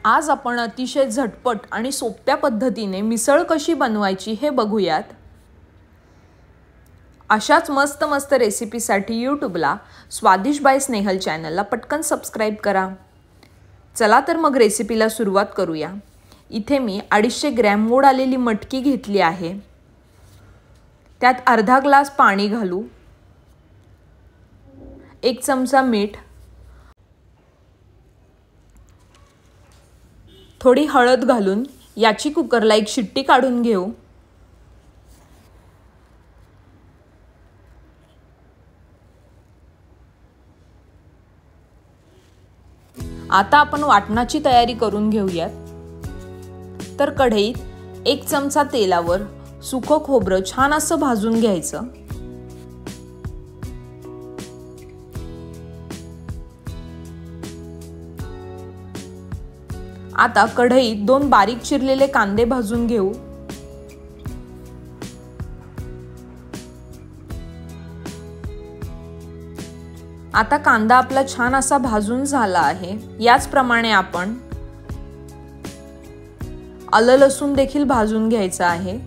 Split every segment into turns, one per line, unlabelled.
आज आपण अतिशय झटपट आणि सोप्या पद्धतीने मिसळ कशी बनवायची हे बघूयात। अशाच मस्त मस्त रेसिपीसाठी यूट्यूबला स्वादिष्ट बाय स्नेहल चॅनलला पटकन सबस्क्राइब करा। चला तर मग रेसिपीला सुरुवात करूया। इथे मी 250 ग्रॅम मोड आलेली मटकी घेतली आहे। त्यात अर्धा ग्लास पाणी घालू, 1 चमचा मीठ, थोडी हळद घालून याची कुकरला एक शिट्टी काढून घेऊ। आता आपण वाटणाची तयारी करून घेऊयात। तर कढईत 1 चमचा तेलावर सुकं खोबरं छान असं भाजून घ्यायचं। आता कढईत 2 बारीक चिरलेले कांदे भाजून घेऊ। आता कांदा आपला छान असा भाजून झाला आहे। याचप्रमाणे आपण आलं लसूण देखील भाजून घ्यायचं आहे।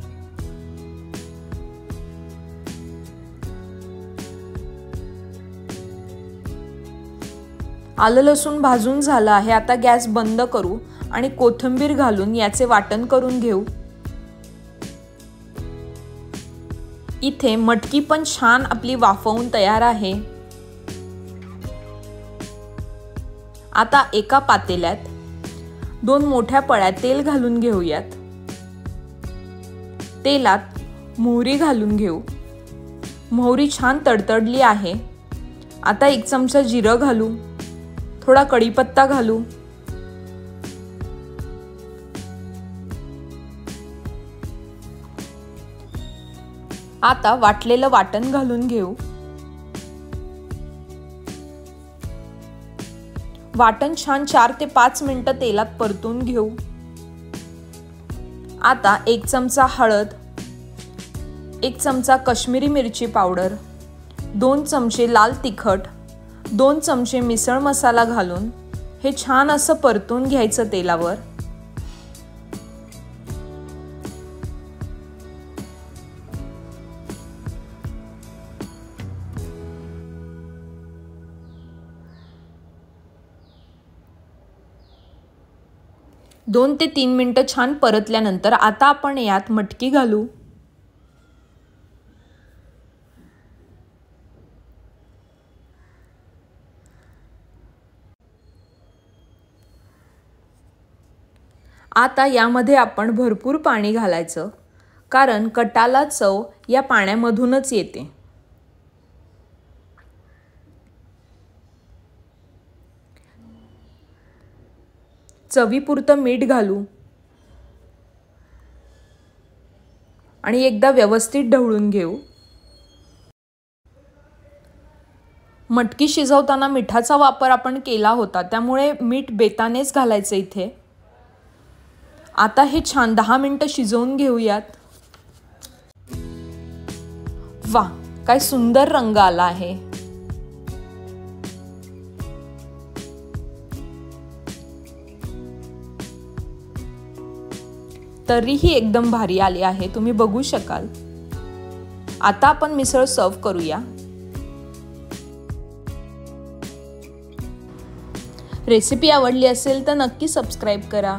आलं लसूण भाजून झालं आहे। आता गॅस बंद करू आणि कोथिंबीर घालून याचे वाटण करून घेऊ। इथे मटकी पण छान आपली वाफवून तयार आहे। आता एका पातेल्यात 2 मोठ्या पळ्या तेल घालून घेऊयात। तेलात मोहरी घालून घेऊ। मोहरी छान तडतडली आहे। आता 1 चमचा जिरं घालू, थोडा कढीपत्ता घालू, आता वाटलेलं वाटण घालून घेऊ। वाटण छान 4 ते 5 मिनिटं तेलात परतून घेऊ। आता 1 चमचा हळद, 1 चमचा काश्मीरी मिरची पावडर, 2 चमचे लाल तिखट, 2 चमचे मिसळ मसाला घालून हे छान असं परतून घ्यायचं तेलावर। दोन ते 3 मिनिटं छान परतल्यानंतर आता आपण यात मटकी घालू। आता यामध्ये आपण भरपूर पाणी घालायचं, कारण कटाला चव या पाण्यामधूनच येते। चवीपुरतं मीठ घालू आणि एकदा व्यवस्थित ढवळून घेऊ। मटकी शिजवताना मिठाचा वापर आपण केला होता, त्यामुळे मीठ बेतानेच घालायचं इथे। आता हे छान 10 मिनिटं शिजवून घेऊयात। वाह, काय सुंदर रंग आला आहे। तरीही एकदम भारी आली आहे, तुम्ही बघू शकाल। आता आपण मिसळ सर्व करूया। रेसिपी आवडली असेल तर नक्की सबस्क्राइब करा।